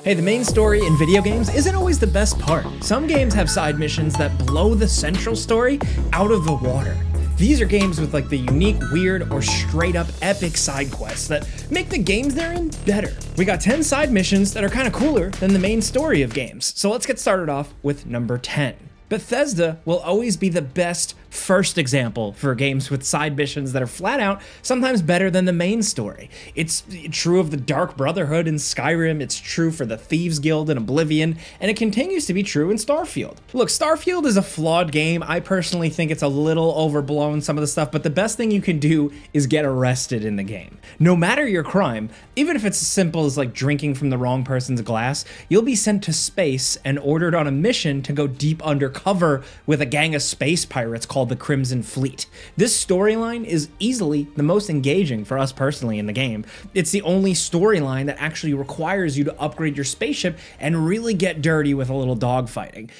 Hey, the main story in video games isn't always the best part. Some games have side missions that blow the central story out of the water. These are games with like the unique, weird, or straight up epic side quests that make the games they're in better. We got 10 side missions that are kind of cooler than the main story of games. So let's get started off with number 10. Bethesda will always be the best first example for games with side missions that are flat out sometimes better than the main story. It's true of the Dark Brotherhood in Skyrim, it's true for the Thieves Guild in Oblivion, and it continues to be true in Starfield. Look, Starfield is a flawed game. I personally think it's a little overblown, some of the stuff, but the best thing you can do is get arrested in the game. No matter your crime, even if it's as simple as like drinking from the wrong person's glass, you'll be sent to space and ordered on a mission to go deep undercover with a gang of space pirates called the Crimson Fleet. This storyline is easily the most engaging for us personally in the game. It's the only storyline that actually requires you to upgrade your spaceship and really get dirty with a little dogfighting.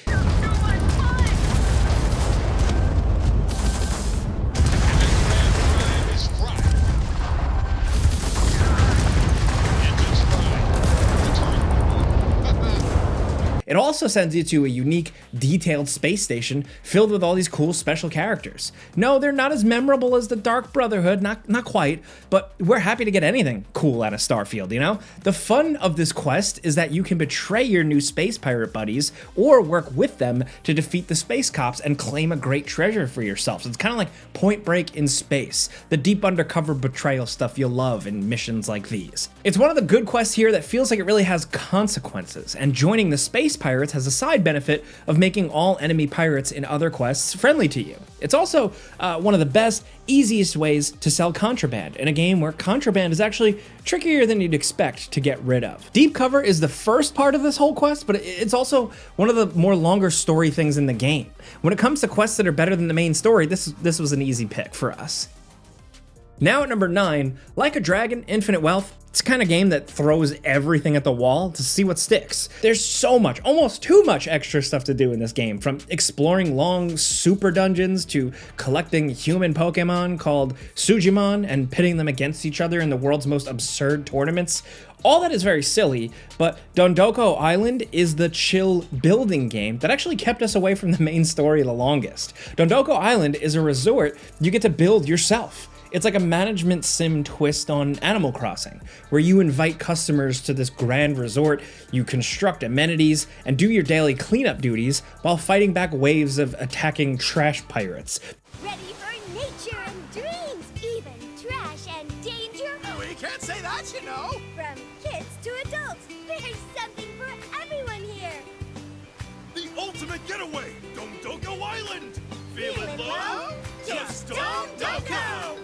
It also sends you to a unique, detailed space station filled with all these cool special characters. No, they're not as memorable as the Dark Brotherhood, not quite, but we're happy to get anything cool out of Starfield, you know? The fun of this quest is that you can betray your new space pirate buddies or work with them to defeat the space cops and claim a great treasure for yourself. So it's kind of like Point Break in space, the deep undercover betrayal stuff you'll love in missions like these. It's one of the good quests here that feels like it really has consequences, and joining the space pirates has a side benefit of making all enemy pirates in other quests friendly to you. It's also one of the best, easiest ways to sell contraband in a game where contraband is actually trickier than you'd expect to get rid of. Deep cover is the first part of this whole quest, but it's also one of the more longer story things in the game. When it comes to quests that are better than the main story, this was an easy pick for us. Now at number 9, Like a Dragon, Infinite Wealth. It's the kind of game that throws everything at the wall to see what sticks. There's so much, almost too much extra stuff to do in this game, from exploring long super dungeons to collecting human Pokemon called Sujimon and pitting them against each other in the world's most absurd tournaments. All that is very silly, but Dondoko Island is the chill building game that actually kept us away from the main story the longest. Dondoko Island is a resort you get to build yourself. It's like a management sim twist on Animal Crossing, where you invite customers to this grand resort, you construct amenities, and do your daily cleanup duties while fighting back waves of attacking trash pirates. Ready for nature and dreams, even trash and danger. We can't say that, you know. From kids to adults, there's something for everyone here. The ultimate getaway, Dondoko Island. Feeling low? Just Dondoko.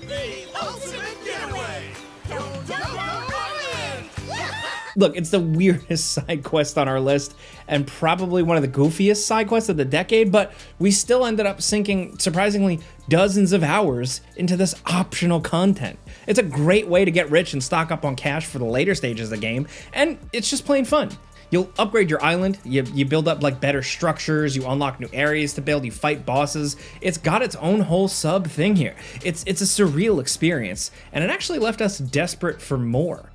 The ultimate getaway, Dondoko Island. Look, it's the weirdest side quest on our list and probably one of the goofiest side quests of the decade, but we still ended up sinking, surprisingly, dozens of hours into this optional content. It's a great way to get rich and stock up on cash for the later stages of the game, and it's just plain fun. You'll upgrade your island, you build up like better structures, you unlock new areas to build, you fight bosses. It's got its own whole sub thing here. It's a surreal experience, and it actually left us desperate for more.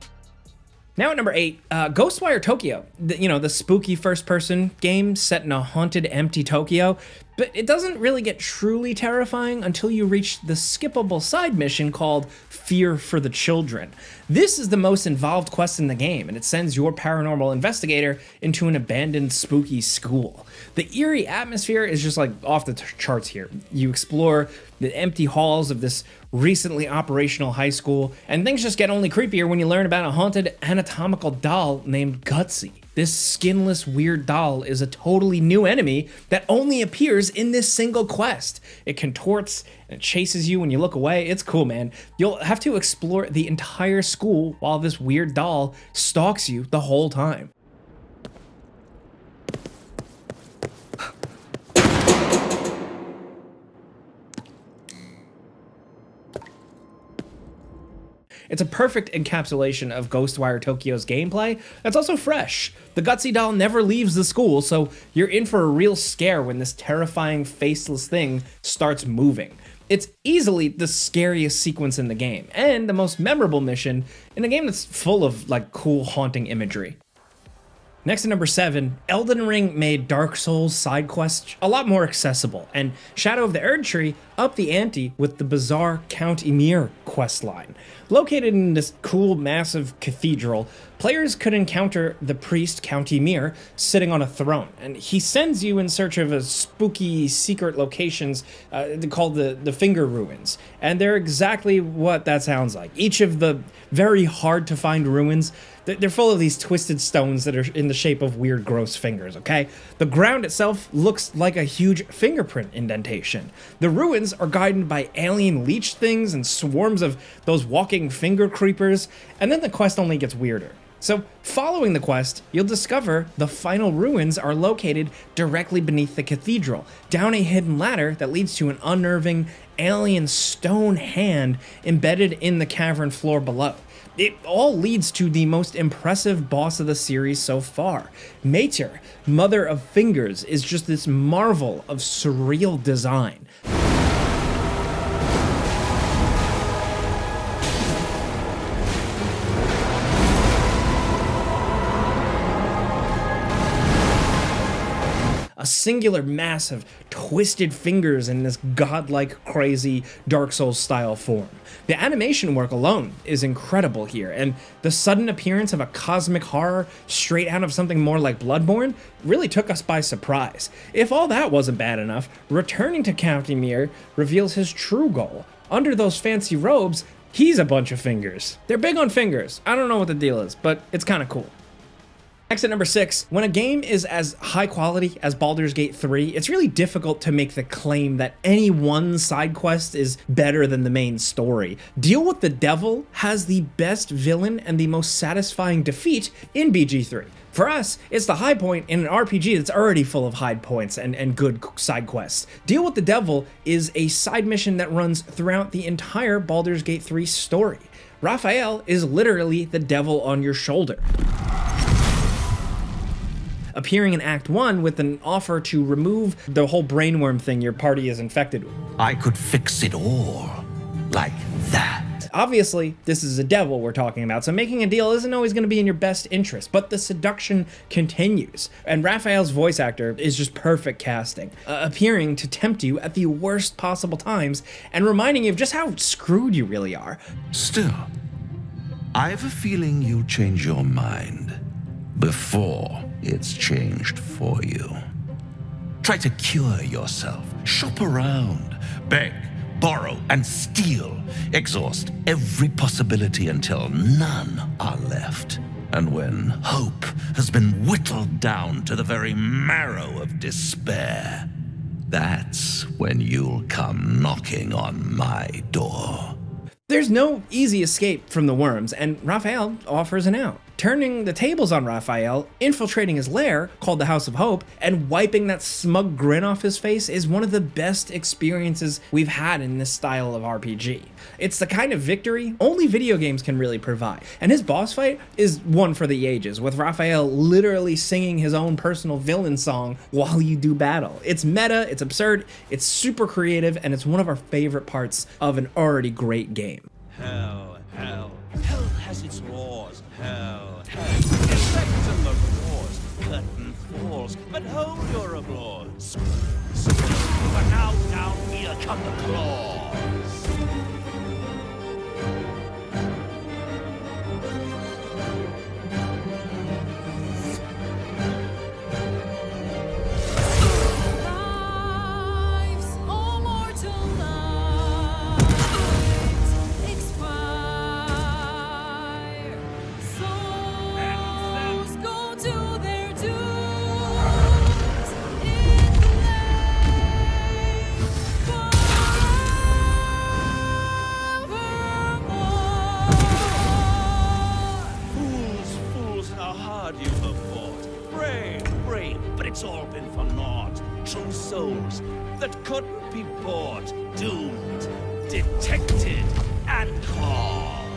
Now at number 8, Ghostwire Tokyo, the spooky first-person game set in a haunted, empty Tokyo, but it doesn't really get truly terrifying until you reach the skippable side mission called Fear for the Children. This is the most involved quest in the game, and it sends your paranormal investigator into an abandoned spooky school. The eerie atmosphere is just like off the charts here. You explore the empty halls of this recently operational high school, and things just get only creepier when you learn about a haunted anatomical doll named Gutsy. This skinless, weird doll is a totally new enemy that only appears in this single quest. It contorts and it chases you when you look away. It's cool, man. You'll have to explore the entire school while this weird doll stalks you the whole time. It's a perfect encapsulation of Ghostwire Tokyo's gameplay that's also fresh. The Gutsy doll never leaves the school, so you're in for a real scare when this terrifying faceless thing starts moving. It's easily the scariest sequence in the game, and the most memorable mission in a game that's full of like cool haunting imagery. Next at number 7, Elden Ring made Dark Souls side quests a lot more accessible, and Shadow of the Erdtree upped the ante with the bizarre Count Ymir questline. Located in this cool, massive cathedral, players could encounter the priest Count Ymir sitting on a throne, and he sends you in search of a spooky secret locations called the Finger Ruins, and they're exactly what that sounds like. Each of the very hard to find ruins, they're full of these twisted stones that are in the shape of weird, gross fingers, okay? The ground itself looks like a huge fingerprint indentation. The ruins are guided by alien leech things and swarms of those walking finger creepers, and then the quest only gets weirder. So, following the quest, you'll discover the final ruins are located directly beneath the cathedral, down a hidden ladder that leads to an unnerving alien stone hand embedded in the cavern floor below. It all leads to the most impressive boss of the series so far. Mater, Mother of Fingers, is just this marvel of surreal design. A singular mass of twisted fingers in this godlike, crazy Dark Souls style form. The animation work alone is incredible here, and the sudden appearance of a cosmic horror straight out of something more like Bloodborne really took us by surprise. If all that wasn't bad enough, returning to Count Ymir reveals his true goal. Under those fancy robes, he's a bunch of fingers. They're big on fingers. I don't know what the deal is, but it's kind of cool. Next at number 6, when a game is as high quality as Baldur's Gate 3, it's really difficult to make the claim that any one side quest is better than the main story. Deal with the Devil has the best villain and the most satisfying defeat in BG3. For us, it's the high point in an RPG that's already full of high points and good side quests. Deal with the Devil is a side mission that runs throughout the entire Baldur's Gate 3 story. Raphael is literally the devil on your shoulder, appearing in Act 1 with an offer to remove the whole brainworm thing your party is infected with. I could fix it all, like that. Obviously, this is a devil we're talking about, so making a deal isn't always going to be in your best interest, but the seduction continues. And Raphael's voice actor is just perfect casting, appearing to tempt you at the worst possible times and reminding you of just how screwed you really are. Still, I have a feeling you'll change your mind before it's changed for you. Try to cure yourself. Shop around. Beg, borrow, and steal. Exhaust every possibility until none are left. And when hope has been whittled down to the very marrow of despair, that's when you'll come knocking on my door. There's no easy escape from the worms, and Raphael offers an out. Turning the tables on Raphael, infiltrating his lair, called the House of Hope, and wiping that smug grin off his face is one of the best experiences we've had in this style of RPG. It's the kind of victory only video games can really provide, and his boss fight is one for the ages, with Raphael literally singing his own personal villain song while you do battle. It's meta, it's absurd, it's super creative, and it's one of our favorite parts of an already great game. Hell, hell, hell has its laws. Hell, hell, effects of the wars, curtain falls, but hold your applause. For now, down here come the claws. It's all been for naught. True souls that couldn't be bought, doomed, detected, and caught.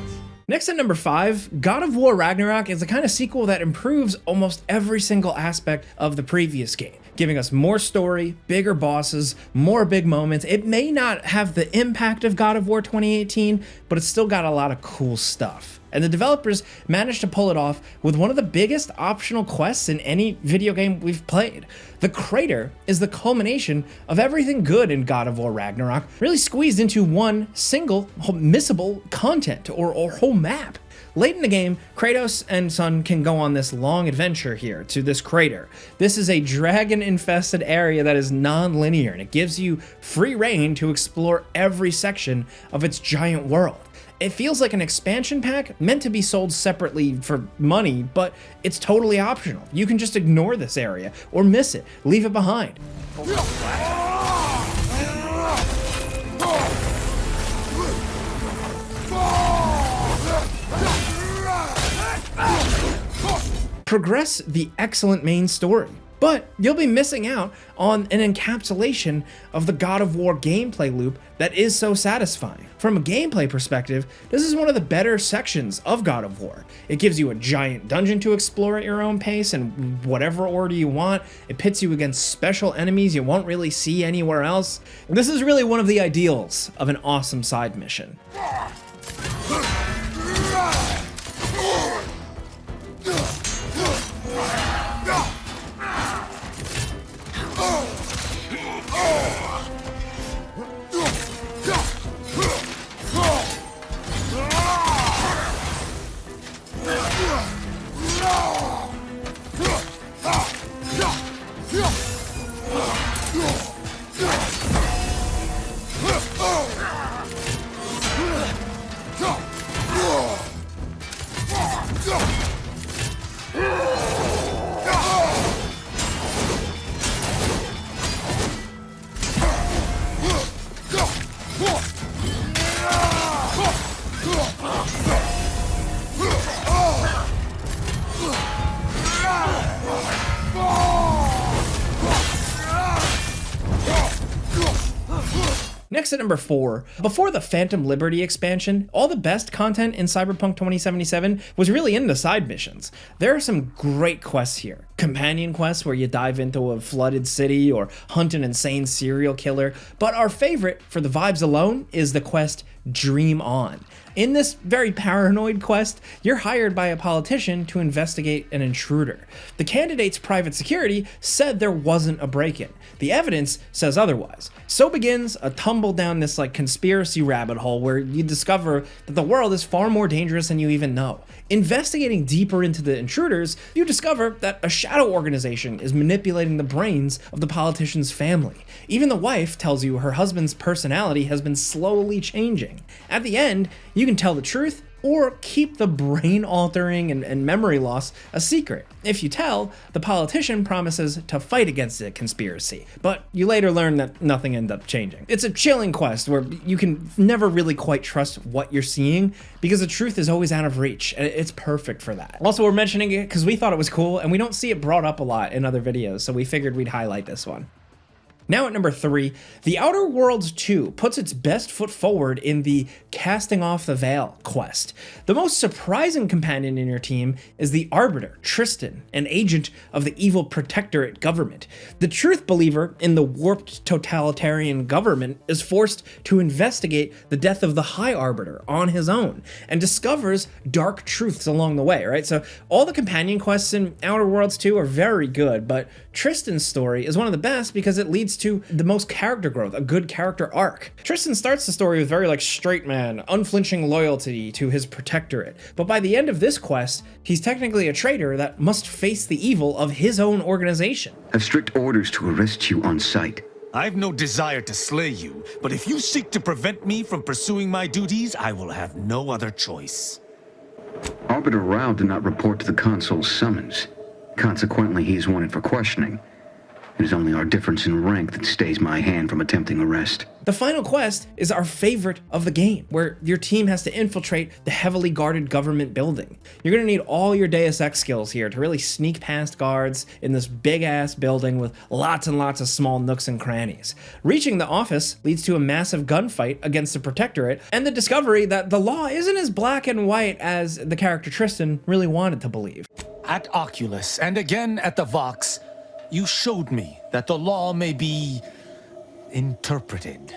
Next at number 5, God of War Ragnarok is the kind of sequel that improves almost every single aspect of the previous game. giving us more story, bigger bosses, more big moments. It may not have the impact of God of War 2018, but it's still got a lot of cool stuff. And the developers managed to pull it off with one of the biggest optional quests in any video game we've played. The Crater is the culmination of everything good in God of War Ragnarok, really squeezed into one single missable content or whole map. Late in the game, Kratos and son can go on this long adventure here to this crater. This is a dragon-infested area that is non-linear, and it gives you free reign to explore every section of its giant world. It feels like an expansion pack meant to be sold separately for money, but it's totally optional. You can just ignore this area or miss it, leave it behind. Progress the excellent main story, but you'll be missing out on an encapsulation of the God of War gameplay loop that is so satisfying. From a gameplay perspective, this is one of the better sections of God of War. It gives you a giant dungeon to explore at your own pace in whatever order you want. It pits you against special enemies you won't really see anywhere else. This is really one of the ideals of an awesome side mission. Next at number 4, before the Phantom Liberty expansion, all the best content in Cyberpunk 2077 was really in the side missions. There are some great quests here. Companion quests where you dive into a flooded city or hunt an insane serial killer, but our favorite for the vibes alone is the quest Dream On. In this very paranoid quest, you're hired by a politician to investigate an intruder. The candidate's private security said there wasn't a break-in. The evidence says otherwise. So begins a tumble down this conspiracy rabbit hole where you discover that the world is far more dangerous than you even know. Investigating deeper into the intruders, you discover that a shadow organization is manipulating the brains of the politician's family. Even the wife tells you her husband's personality has been slowly changing. At the end, you can tell the truth or keep the brain-altering and memory loss a secret. If you tell, the politician promises to fight against the conspiracy, but you later learn that nothing ended up changing. It's a chilling quest where you can never really quite trust what you're seeing because the truth is always out of reach, and it's perfect for that. Also, we're mentioning it because we thought it was cool, and we don't see it brought up a lot in other videos, so we figured we'd highlight this one. Now at number 3, The Outer Worlds 2 puts its best foot forward in the Casting Off the Veil quest. The most surprising companion in your team is the Arbiter, Tristan, an agent of the evil Protectorate government. The truth believer in the warped totalitarian government is forced to investigate the death of the High Arbiter on his own and discovers dark truths along the way, right? So all the companion quests in Outer Worlds 2 are very good, but Tristan's story is one of the best because it leads to the most character growth, a good character arc. Tristan starts the story with very straight man, unflinching loyalty to his protectorate. But by the end of this quest, he's technically a traitor that must face the evil of his own organization. I have strict orders to arrest you on sight. I've no desire to slay you, but if you seek to prevent me from pursuing my duties, I will have no other choice. Arbiter Rao did not report to the consul's summons. Consequently, he is wanted for questioning. It is only our difference in rank that stays my hand from attempting arrest. The final quest is our favorite of the game, where your team has to infiltrate the heavily guarded government building. You're gonna need all your Deus Ex skills here to really sneak past guards in this big-ass building with lots and lots of small nooks and crannies. Reaching the office leads to a massive gunfight against the Protectorate and the discovery that the law isn't as black and white as the character Tristan really wanted to believe. At Oculus and again at the Vox, you showed me that the law may be interpreted.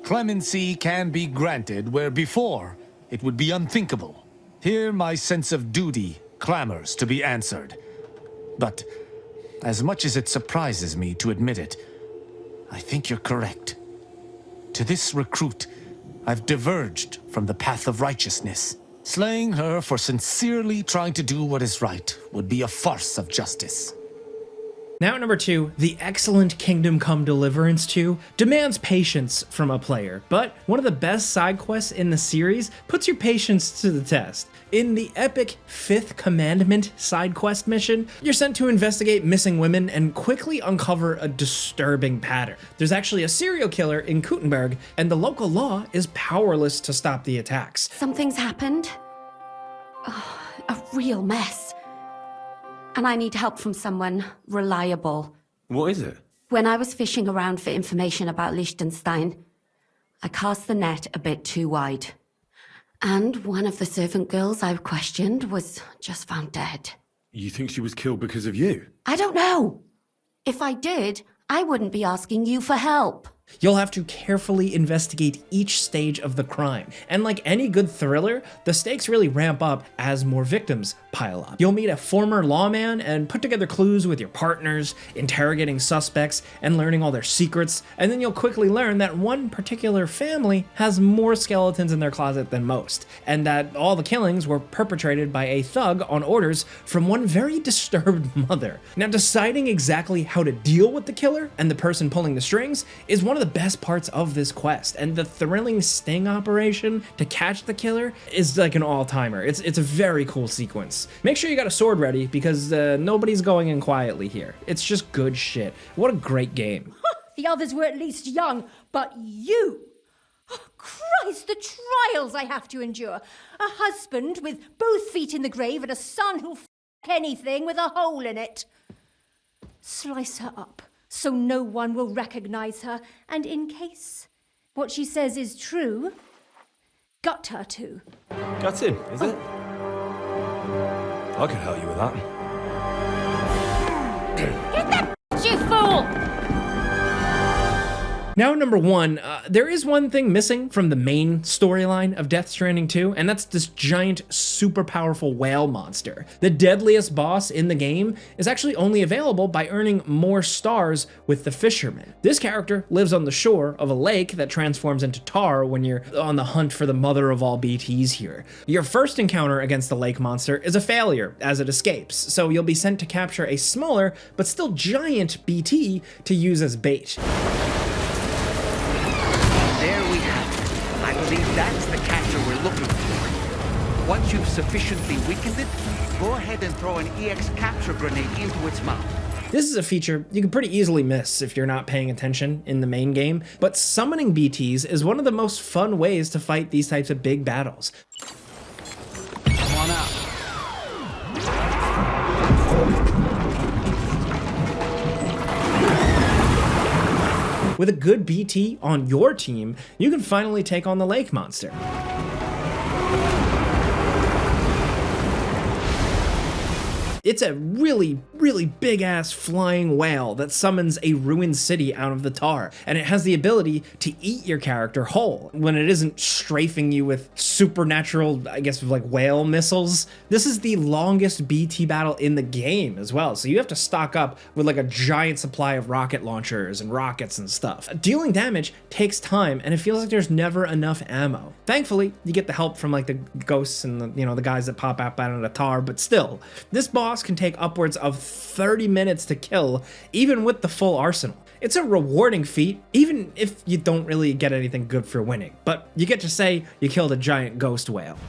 Clemency can be granted where before it would be unthinkable. Here my sense of duty clamors to be answered. But as much as it surprises me to admit it, I think you're correct. To this recruit, I've diverged from the path of righteousness. Slaying her for sincerely trying to do what is right would be a farce of justice. Now at number 2, the excellent Kingdom Come Deliverance 2 demands patience from a player, but one of the best side quests in the series puts your patience to the test. In the epic 5th Commandment side quest mission, you're sent to investigate missing women and quickly uncover a disturbing pattern. There's actually a serial killer in Kuttenberg, and the local law is powerless to stop the attacks. Something's happened. Oh, a real mess. And I need help from someone reliable. What is it? When I was fishing around for information about Liechtenstein, I cast the net a bit too wide. And one of the servant girls I questioned was just found dead. You think she was killed because of you? I don't know. If I did, I wouldn't be asking you for help. You'll have to carefully investigate each stage of the crime. And like any good thriller, the stakes really ramp up as more victims pile up. You'll meet a former lawman and put together clues with your partners, interrogating suspects and learning all their secrets, and then you'll quickly learn that one particular family has more skeletons in their closet than most, and that all the killings were perpetrated by a thug on orders from one very disturbed mother. Now, deciding exactly how to deal with the killer and the person pulling the strings is one of the best parts of this quest, and the thrilling sting operation to catch the killer is like an all-timer. It's a very cool sequence. Make sure you got a sword ready because nobody's going in quietly here. It's just good shit. What a great game. The others were at least young, but you... Oh, Christ, the trials I have to endure. A husband with both feet in the grave and a son who'll f*** anything with a hole in it. Slice her up so no one will recognize her, and in case what she says is true, gut her too. Gutting, is it? I could help you with that. Get that you fool! Now at number 1, there is one thing missing from the main storyline of Death Stranding 2, and that's this giant, super powerful whale monster. The deadliest boss in the game is actually only available by earning more stars with the fisherman. This character lives on the shore of a lake that transforms into tar when you're on the hunt for the mother of all BTs here. Your first encounter against the lake monster is a failure as it escapes, so you'll be sent to capture a smaller but still giant BT to use as bait. There we have it. I believe that's the capture we're looking for. Once you've sufficiently weakened it, go ahead and throw an EX capture grenade into its mouth. This is a feature you can pretty easily miss if you're not paying attention in the main game, but summoning BTs is one of the most fun ways to fight these types of big battles. Come on out. With a good BT on your team, you can finally take on the lake monster. It's a really, really big-ass flying whale that summons a ruined city out of the tar, and it has the ability to eat your character whole when it isn't strafing you with supernatural, I guess, like whale missiles. This is the longest BT battle in the game as well, so you have to stock up with like a giant supply of rocket launchers and rockets and stuff. Dealing damage takes time, and it feels like there's never enough ammo. Thankfully, you get the help from like the ghosts and the, the guys that pop out of the tar, but still, this boss can take upwards of 30 minutes to kill, even with the full arsenal. It's a rewarding feat, even if you don't really get anything good for winning, but you get to say you killed a giant ghost whale.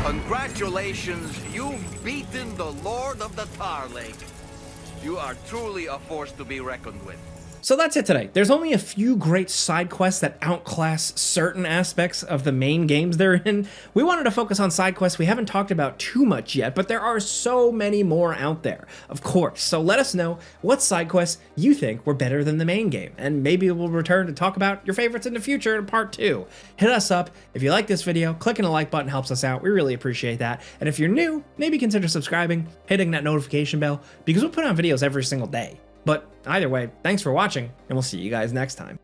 Congratulations, you've beaten the Lord of the Tar Lake. You are truly a force to be reckoned with. So that's it today. There's only a few great side quests that outclass certain aspects of the main games they're in. We wanted to focus on side quests we haven't talked about too much yet, but there are so many more out there, of course. So let us know what side quests you think were better than the main game, and maybe we'll return to talk about your favorites in the future in part 2. Hit us up. If you like this video, clicking the like button helps us out. We really appreciate that. And if you're new, maybe consider subscribing, hitting that notification bell, because we'll put on videos every single day. But either way, thanks for watching, and we'll see you guys next time.